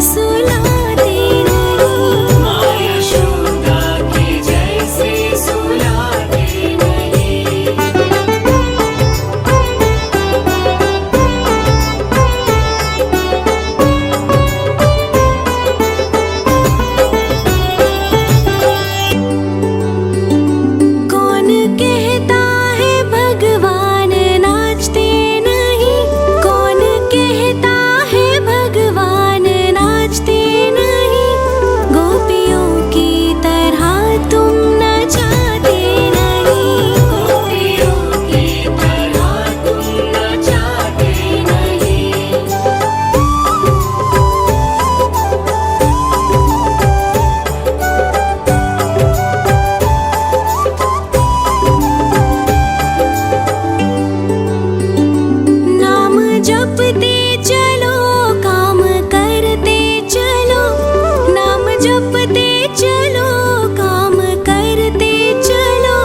सुलाते नहीं। माँ यशोदा के जैसे सुलाते नहीं। कौन कहता है भगवान नाचते नहीं? कौन कहता है भगवान नाचते नहीं? गोपियों की तरह तुम नचाते नहीं। गोपियों की तरह तुम नचाते नहीं। नाम जपते चलो, काम करते चलो। नाम जपते चलो, काम करते चलो।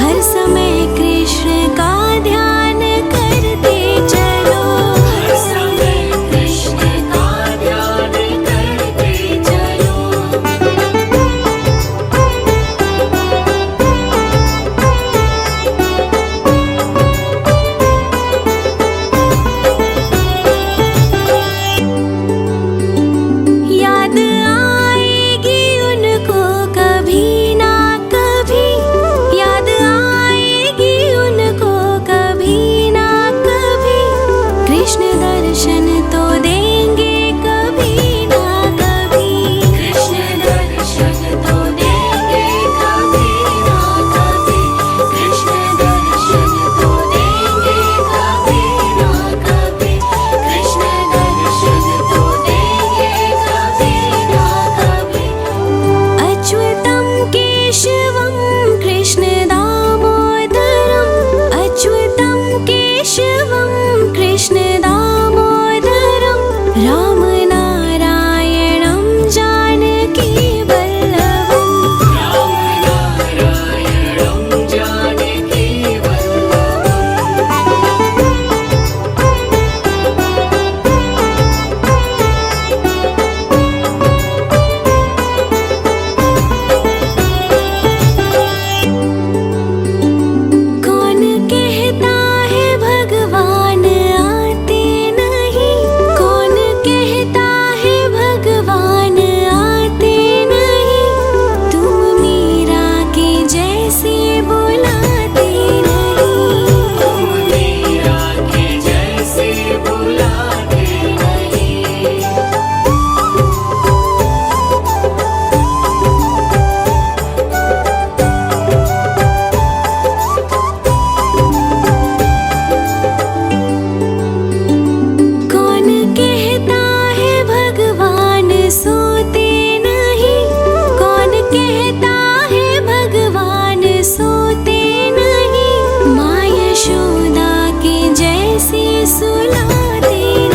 हर समय कृष्ण का ध्यान करते चलो। हर समय कृष्ण का ध्यान करते चलो। याद आएगी उनको कभी ना कभी। याद आएगी उनको कभी ना कभी। कृष्ण दर्शन तो देंगे कभी ना कभी। कृष्ण दर्शन तो देंगे कभी ना कभी। कृष्ण दर्शन तो देंगे कभी ना कभी। कृष्ण दर्शन तो देंगे कभी ना कभी। अच्युतं केशवं कृष्ण दामोदरम्। अच्युतं केशवं कृष्ण दामोदरम्। राम नारायणं जानकी वल्लभम्। राम नारायणं जानकी वल्लभम्। कौन कहता है भगवान आते नहीं? कौन कहता है भगवान आते नहीं? तुम मीरा के जैसे बुलाते नहीं। तुम मीरा के जैसे बुलाते नहीं। कौन कहता है भगवान सोते नहीं? कौन कहता है भगवान सोते नहीं? माँ यशोदा के जैसे सुलाते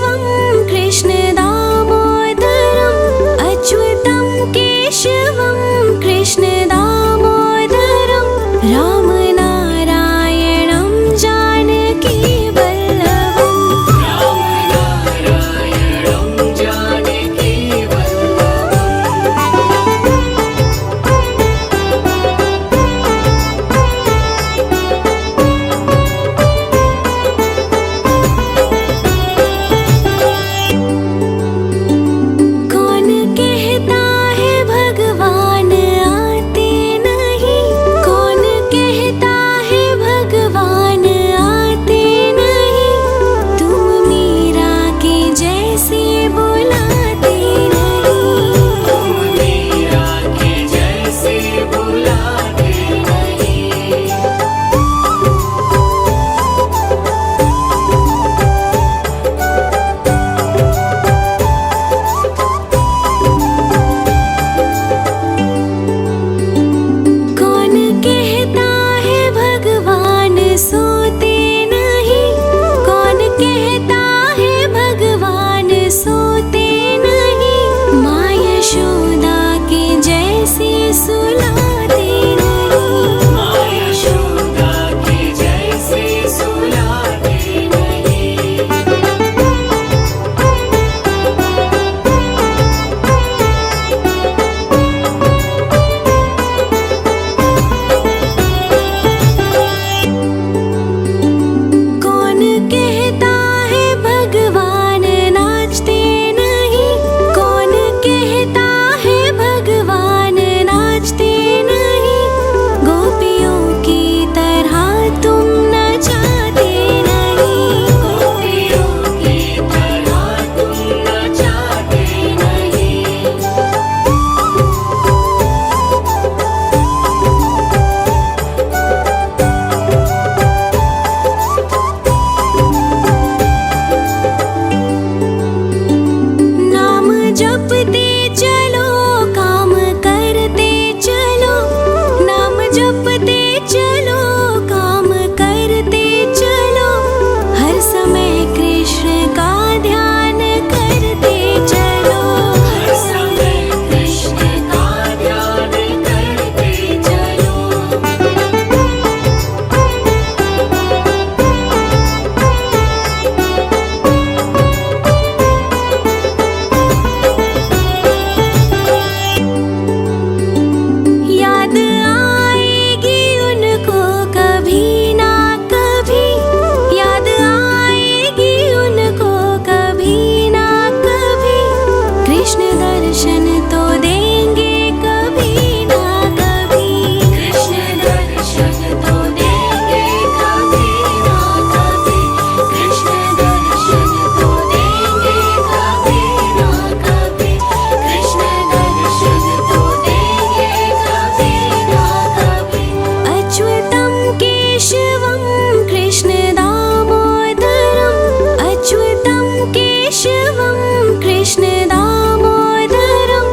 केशवं कृष्ण दामोदरम् अच्युतं केशवं कृष्ण दामोदरं राम नारायणं जानकी वल्लभम् राम नारायणं जानकी कौन कहता है भगवान आते नहीं कौन कहता है भगवान आते नहीं तुम मीरा के जैसे बुलाते नहीं तुम मीरा के जैसे बुलाते नहीं कौन कहता है भगवान सोते नहीं कौन कहता है भगवान सोते नहीं माँ यशोदा के जैसे सुलाते नहीं माँ यशोदा के जैसे सुलाते नहीं कौन कहता है भगवान नाचते नहीं कौन कहता है भगवान नाचते नहीं गोपियों की तरह तुम नचाते नहीं गोपियों की तरह तुम नचाते नहीं नाम जपते चलो काम करते चलो नाम जपते चलो काम करते चलो हर समय कृष्ण का ध्यान करते चलो हर समय कृष्ण का ध्यान करते चलो याद आएगी उनको कभी ना कभी याद आएगी उनको कभी ना कभी कृष्ण दर्शन तो देंगे कभी ना कभी कृष्ण दर्शन तो देंगे कभी ना कभी कृष्ण दर्शन तो देंगे कभी ना कभी कृष्ण दर्शन तो देंगे कभी ना कभी अच्युतं केशवं कृष्ण दामोदरम् अच्युतं केशवं कृष्ण दामोदरं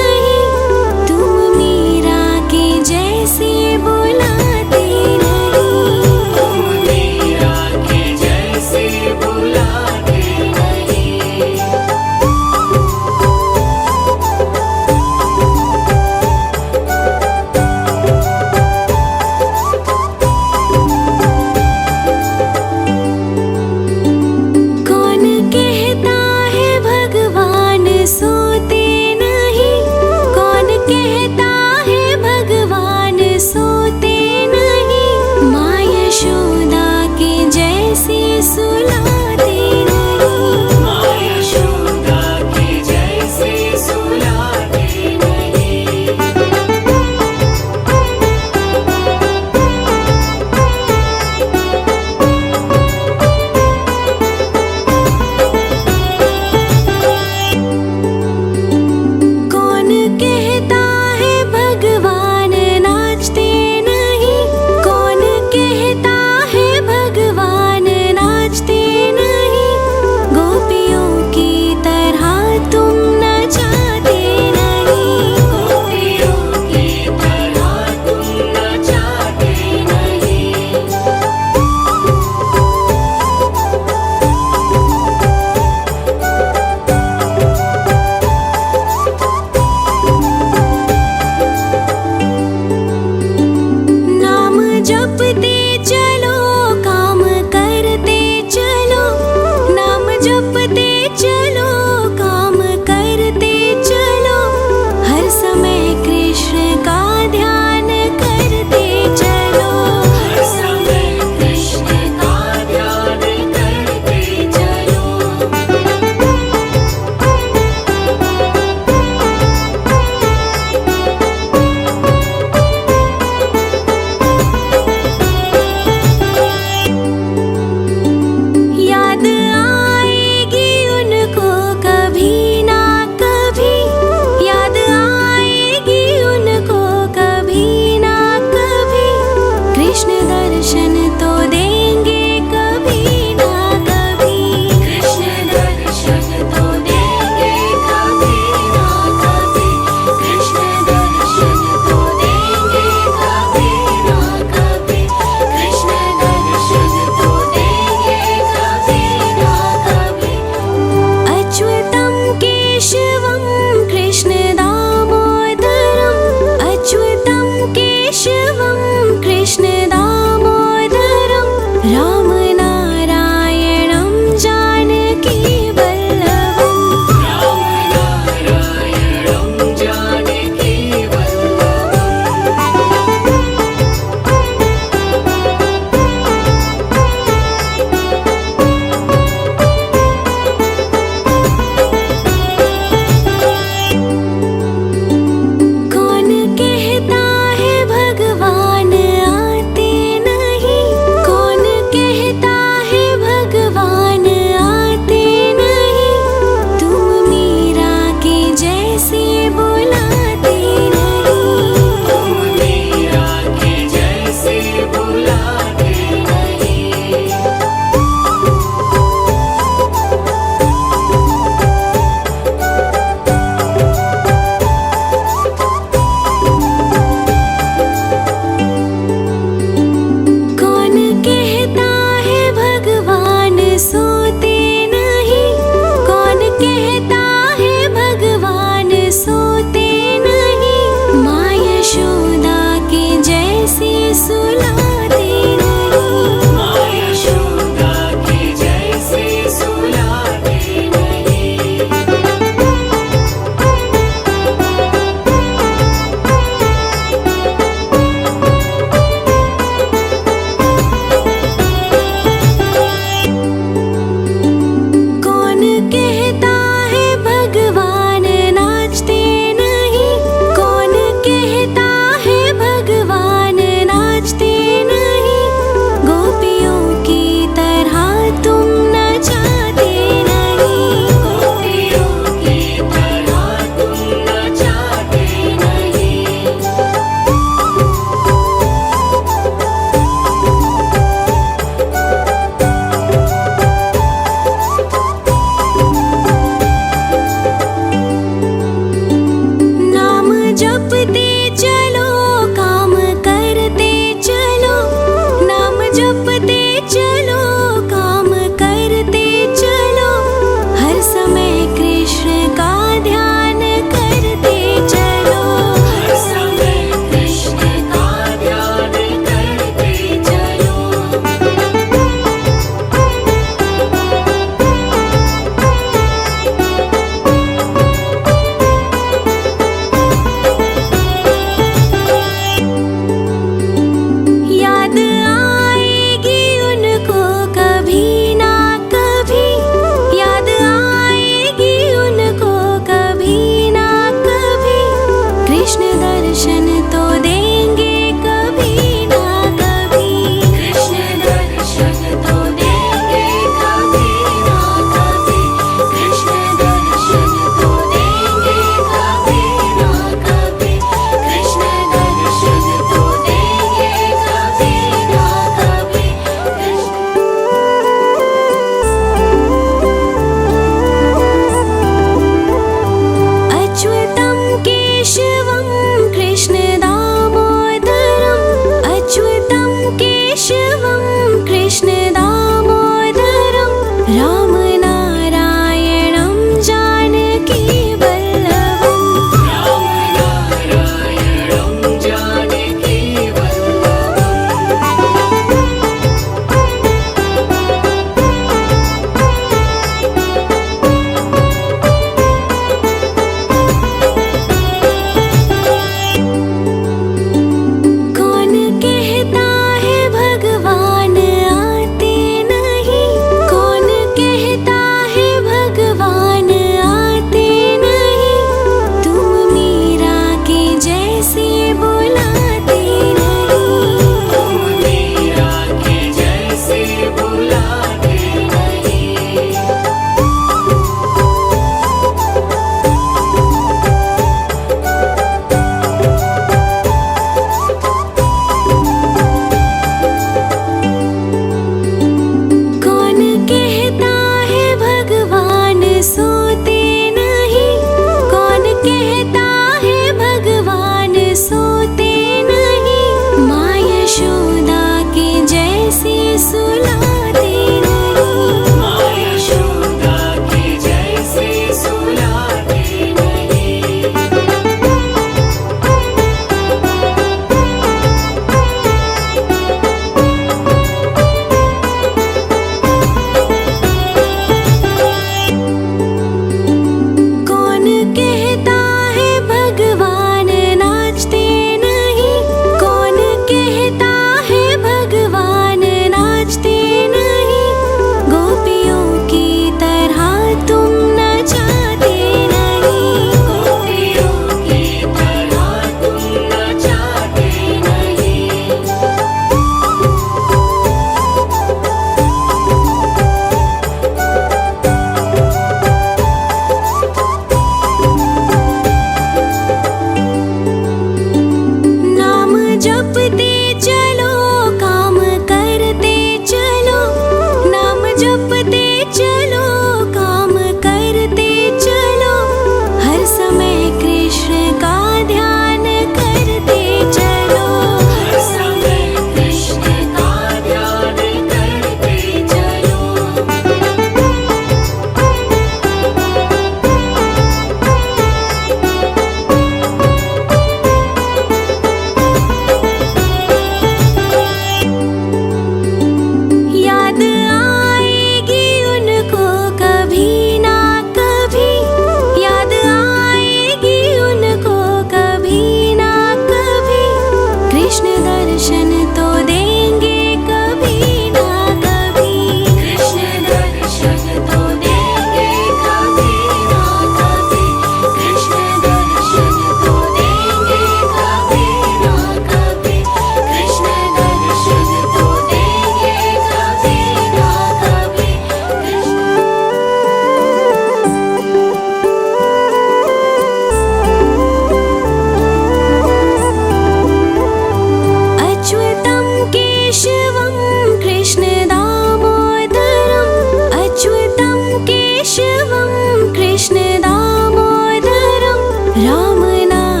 केशवं कृष्ण दामोदरम् अच्युतं केशवं कृष्ण दामोदरं रामनारायणं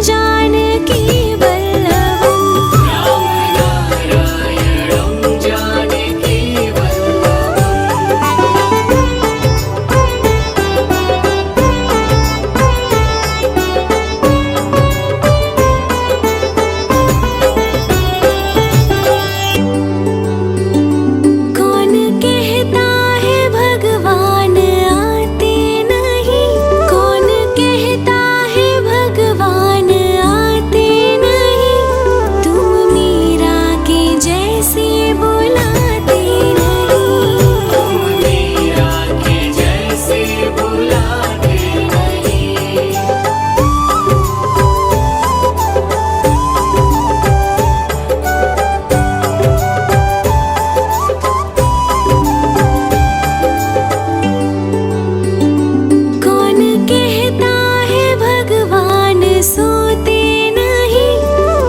जानकी वल्लभम् रामनारायणं जानकी कौन कहता है भगवान आते नहीं, कौन कहता है भगवान आते नहीं, तुम मीरा के जैसे बुलाते नहीं, तुम मीरा के जैसे बुलाते नहीं। कौन कहता है भगवान सोते नहीं,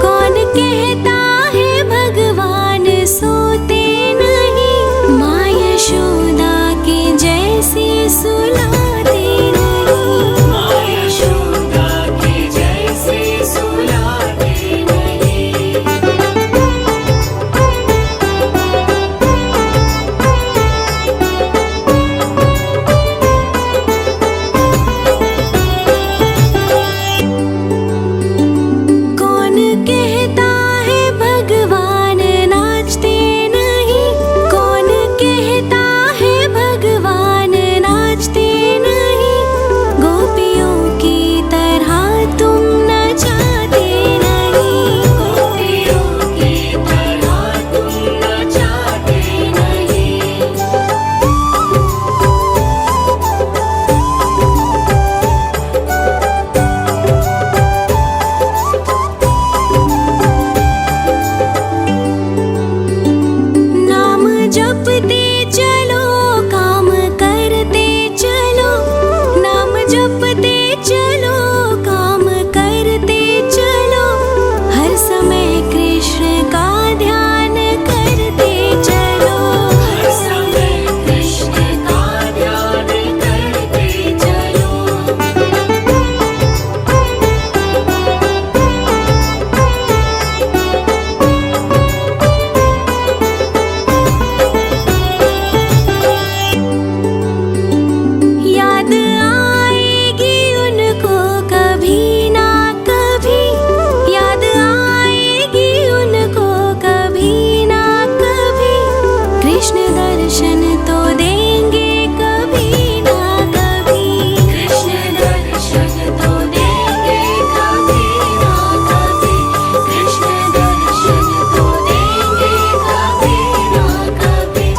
कौन कहता है भगवान सोते नहीं, माँ यशोदा के जैसे सुलाते नहीं, माँ यशोदा के जैसे सुलाते नहीं। कौन कहता है भगवान नाचते नहीं, कौन कहता है भगवान नाचते नहीं, गोपियों की तरह तुम नचाते नहीं, गोपियों की तरह तुम नचाते नहीं। नाम जपते चलो काम करते चलो, नाम जपते चलो काम करते चलो, हर समय कृष्ण का ध्यान करते चलो, हर समय कृष्ण का ध्यान करते चलो। याद आएगी उनको कभी ना कभी, याद आएगी उनको कभी ना कभी, कृष्ण दर्शन तो देंगे कभी ना कभी, कृष्ण दर्शन तो देंगे कभी ना कभी, कृष्ण दर्शन तो देंगे कभी ना कभी,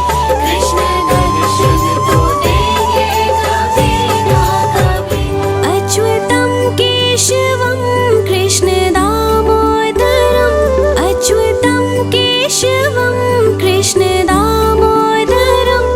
कृष्ण दर्शन तो देंगे कभी ना कभी। अच्युतं केशवं कृष्ण दामोदरम् अच्युतं केशवं कृष्ण दामोदरं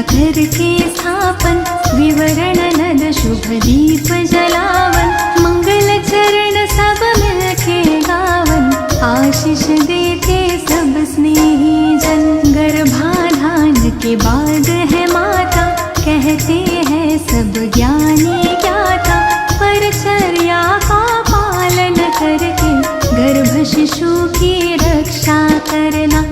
प्रतिष्ठा करके स्थापन, विवरण नद शुभ दीप जलावन, मंगल चरण सब मिलके गावन, आशीष देते सब स्नेही जन। गर्भाधान के बाद है माता, कहते हैं सब ज्ञानी ज्ञाता, परचर्या का पालन करके गर्भ शिशु की रक्षा करना।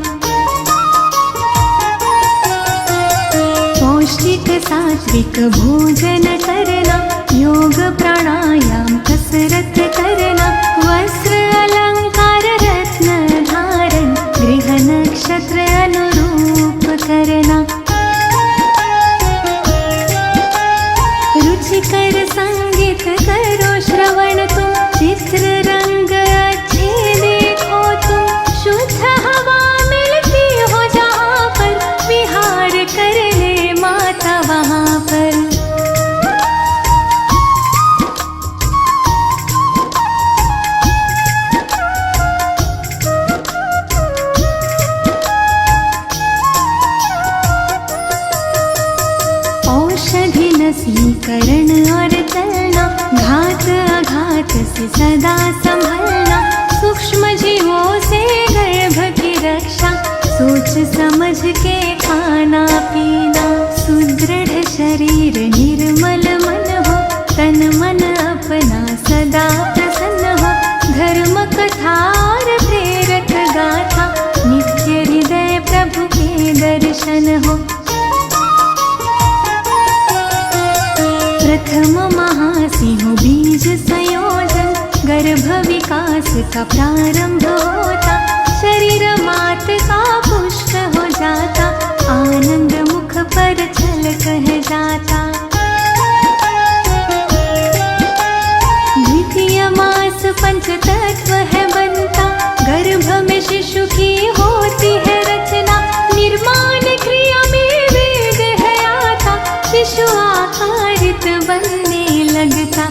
पौष्टिक सात्विक भोजन करना, योग प्राणायाम कसरत करना, वस्त्र अलंकार रत्न धारण, गृह नक्षत्र अनुरूप करना। रुचिकर संगीत करो श्रवण तुम, चित्र रंग अच्छे देखो तुम, शुद्ध हवा मिलती हो जहाँ पर, विहार कर ले माता वहाँ पर। औषधि नसीकरण और चलना, घात आघात से सदा संभलना, सूक्ष्म जीवों से गर्भ की रक्षा, सोच समझ के खाना पीना। सुदृढ़ शरीर निर्मल मन हो, तन मन अपना सदा प्रसन्न हो, धर्म कथा और प्रेरक गाथा, नित्य हृदय प्रभु के दर्शन हो। प्रथम महासिंह बीज संयोजन, गर्भ विकास का प्रारंभ होता, शरीर मात का पुष्ट हो जाता, आनंद मुख पर छल कह जाता। द्वितीय मास पंचतत्व है बनता, गर्भ में शिशु की होती है रचना, निर्माण क्रिया में वेद है आता, शिशु आकारित बनने लगता।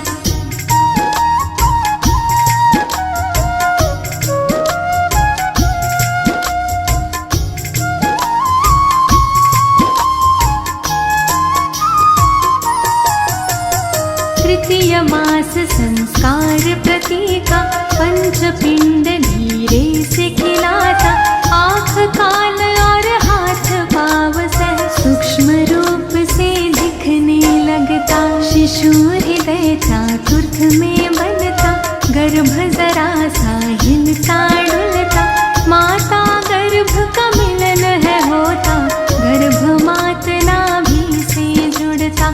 तृतीय मास संस्कार प्रतीका, पंचपिंड नीरे से खिलाता, आँख कान और हाथ पाँव सह सूक्ष्म रूप से दिखने लगता। शिशु हृदय चातुर्थ में बनता, गर्भ जरा सा हिलता डुलता, माता गर्भ का मिलन है होता, गर्भ मात नाभि से जुड़ता।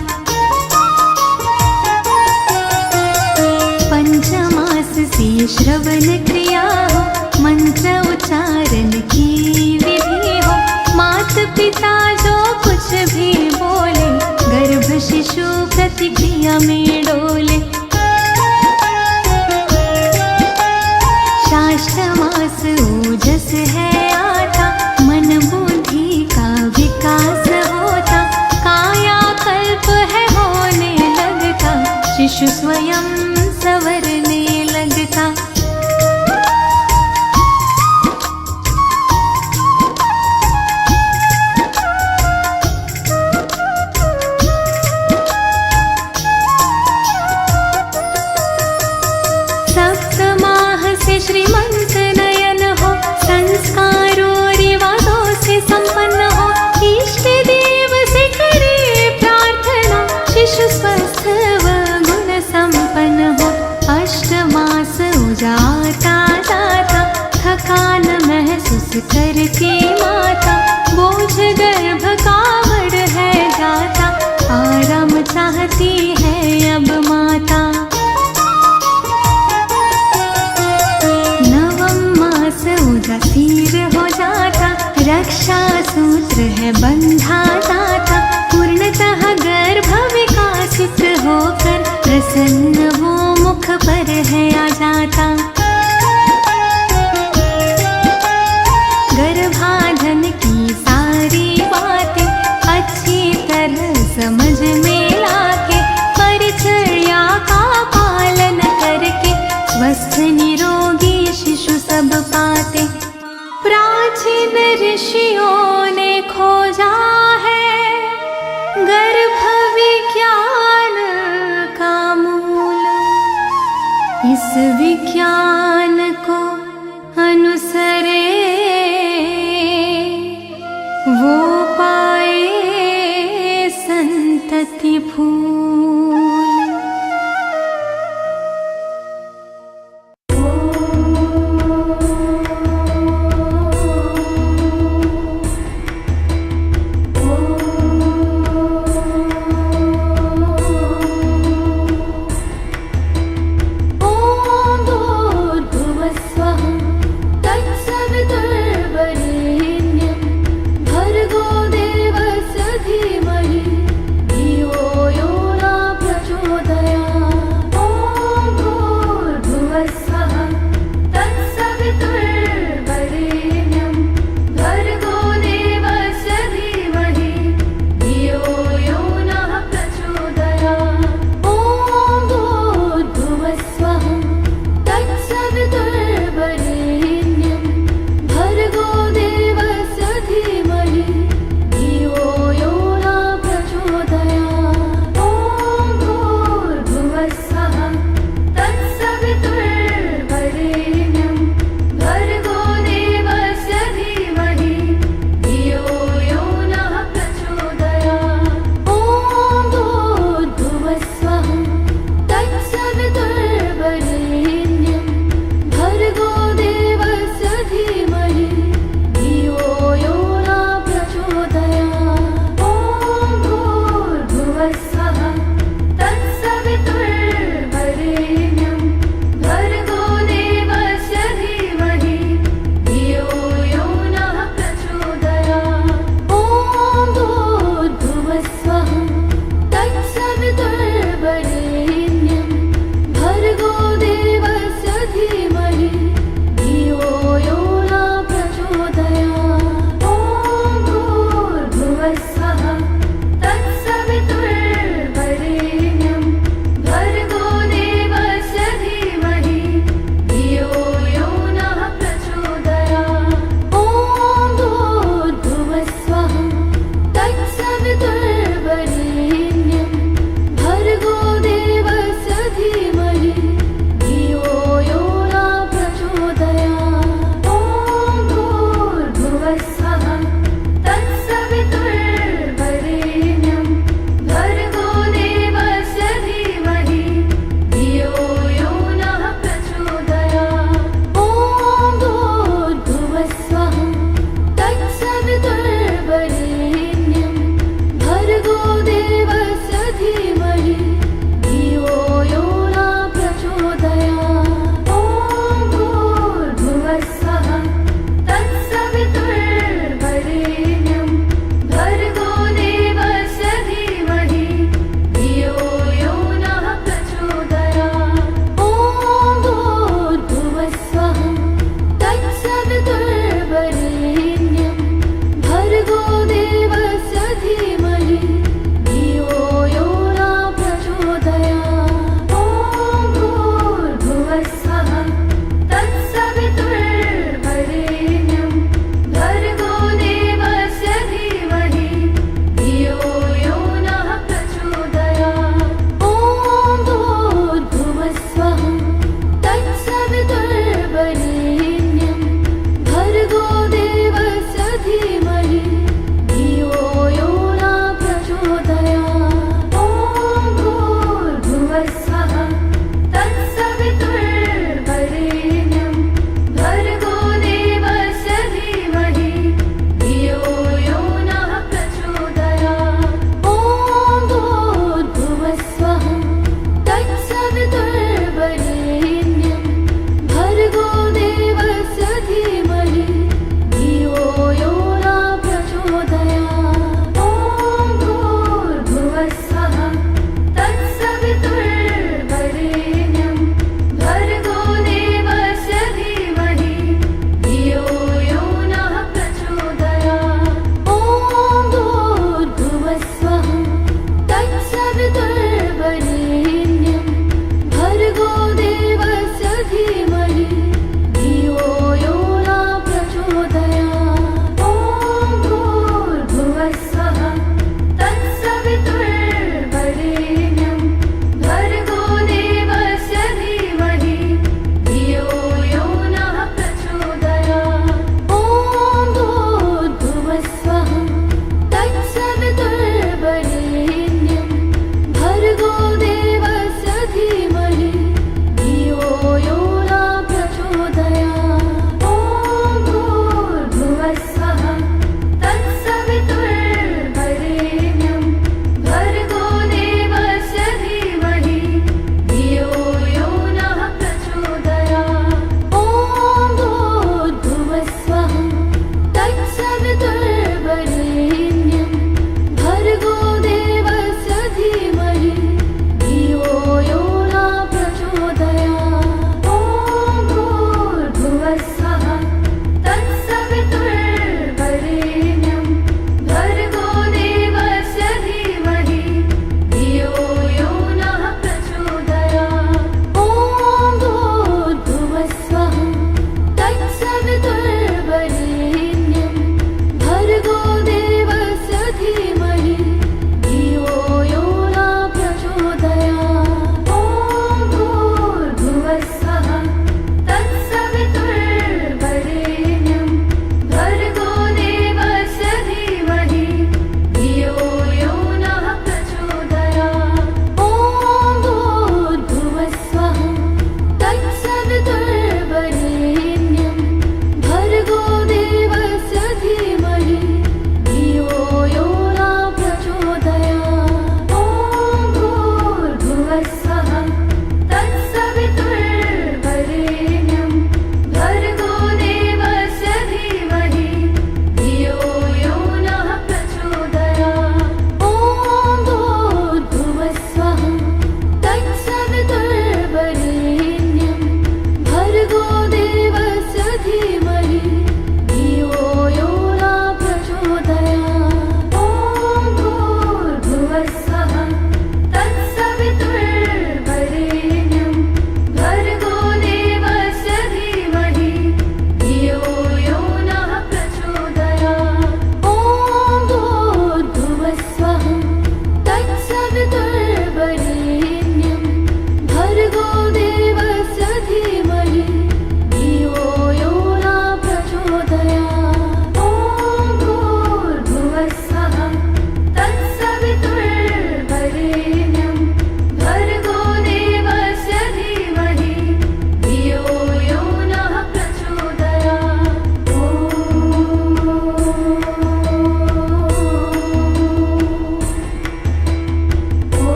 पंचमास से श्रवण क्रिया हो, मंत्र उच्चारण की विधि हो, मात पिता जो कुछ भी बोले, गर्भ शिशु प्रतिक्रिया में डोले। शाष्टमास ओजस है आता, मन बुद्धि का विकास होता, कायाकल्प है होने लगता, शिशु स्वयं संवरने लगता। सप्तमाह से श्रीमंत नयन हो, संस्कारों रिवाजों से संपन्न हो, इष्ट देव से करे प्रार्थना, शिशु स्वस्थ व गुण संपन्न हो। अष्टमास उजाता जाता, थकान महसूस करती माता, बोझ गर्भ का बढ़ है जाता, आराम चाहती है अब माता। उदासीर हो जाता, रक्षा सूत्र है बंधा जाता, पूर्णतः गर्भ विकासित होकर प्रसन्न वो मुख पर है आ जाता। गर्भाधान की सारी बातें अच्छी तरह समझ में लाके, परिचर्या का पालन करके, स्वस्थ निरोगी शिशु सब पाते। प्राचीन ऋषियों ने खोजा है जिस विज्ञान को अनुसरे वो पाए संतति फूल। भर्गो देवस्य धीमहि धियो यो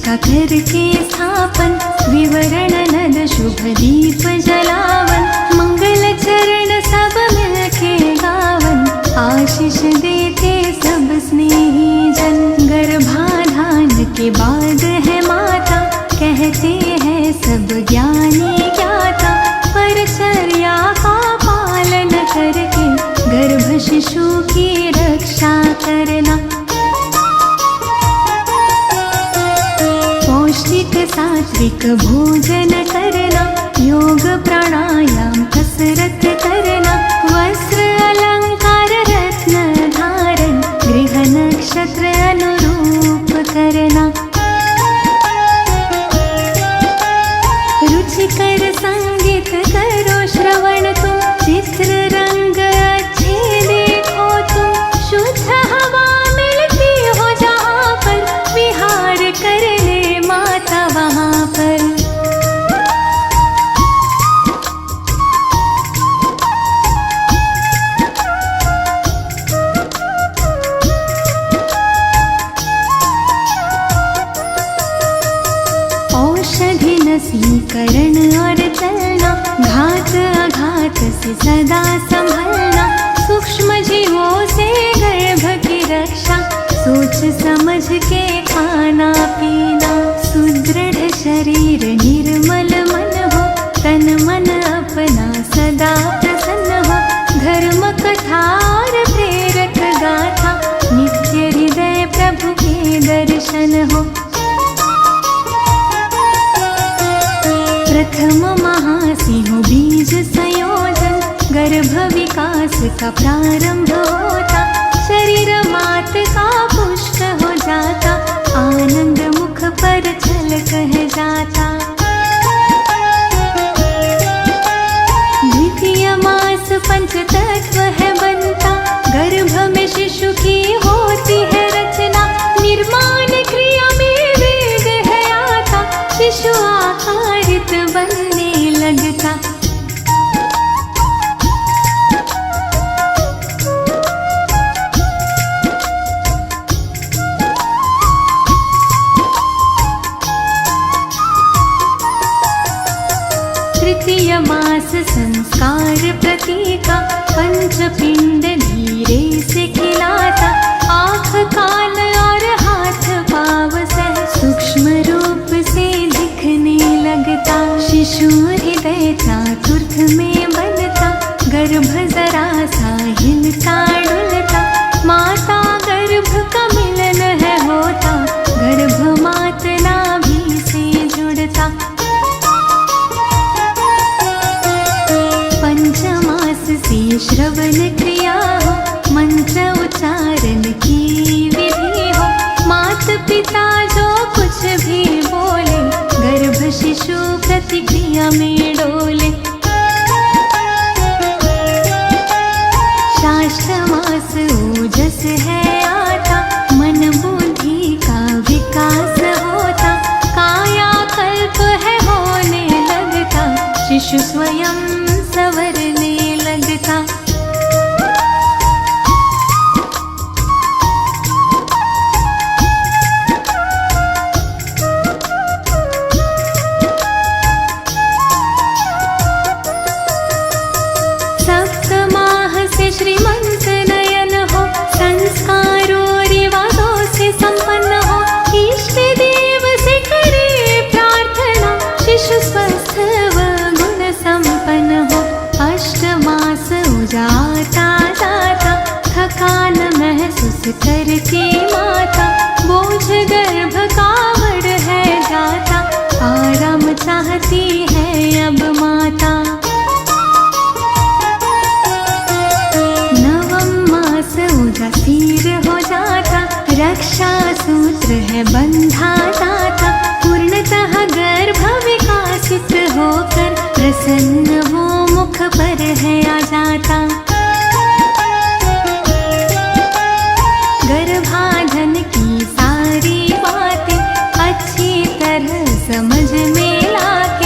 का करके स्थापन, विवरण नद शुभ दीप जलावन, मंगल चरण सब मिलके गावन, आशीष देते सब स्नेही जन। गर्भाधान के बाद है माता, कहते हैं सब ज्ञानी ज्ञाता, परचर्या का पालन करके गर्भ शिशु की रक्षा करना। पौष्टिक सात्विक भोजन करना, योग प्राणायाम कसरत करना, वस्त्र अलंकार रत्न धारण, गृह नक्षत्र अनुरूप करना। रुचिकर संगीत करो श्रवण तुम, चित्र रंग अच्छे देखो तुम, शुद्ध हवा मिलती हो जहाँ पर, विहार कर ले माता वहाँ पर। औषधि नसीकरण और चलना, घात आघात से सदा संभलना, सूक्ष्म जीवों से गर्भ की रक्षा, सोच समझ के खाना पीना। सुदृढ़ शरीर निर्मल मन हो, तन मन अपना सदा प्रसन्न हो, धर्म कथा और प्रेरक गाथा, नित्य हृदय प्रभु के दर्शन हो। प्रथम महासिंह बीज संयोजन, गर्भ विकास का प्रारंभ होता, शरीर मात का पुष्ट हो जाता, आनंद मुख पर छल कह जाता। द्वितीय मास पंच तत्व है बनता, गर्भ में शिशु की होती है रचना, निर्माण क्रिया में वेग है आता, शिशु आकारित बनने लगता। तृतीय मास संस्कार प्रतीका, पंचपिंड धीरे से खिलाता, आँख कान और हाथ पाव सह सूक्ष्म रूप से दिखने लगता, शिशु हृदय चातुर्थ में बनता, गर्भ जरा सा हिलता डुलता, माता गर्भ का मिलन है होता, गर्भ मात नाभि से जुड़ता। पंचमास से श्रवण क्रिया हो, मंत्र उच्चारण की विधि हो, मात पिता जो कुछ भी बोले, गर्भ शिशु प्रतिक्रिया में डोले। शाष्ट मास ओजस है आता, मन बुद्धि का विकास होता, काया कल्प है होने लगता, शिशु स्वयं संवरने लगता। सप्तमाह से श्रीमंत नयन हो, संस्कारों रिवाजों से संपन्न हो, इष्ट देव से करे प्रार्थना, शिशु स्वस्थ व गुण संपन्न हो। अष्टमास उजाता जाता, थकान महसूस करके माता, बोझ गर्भ का बढ़ है जाता, आराम चाहती है अब माता। नवम मास उदासीर हो जाता, रक्षा सूत्र है बंधा जाता, पूर्णतः गर्भ विकासित होकर प्रसन्न वो मुख पर है आज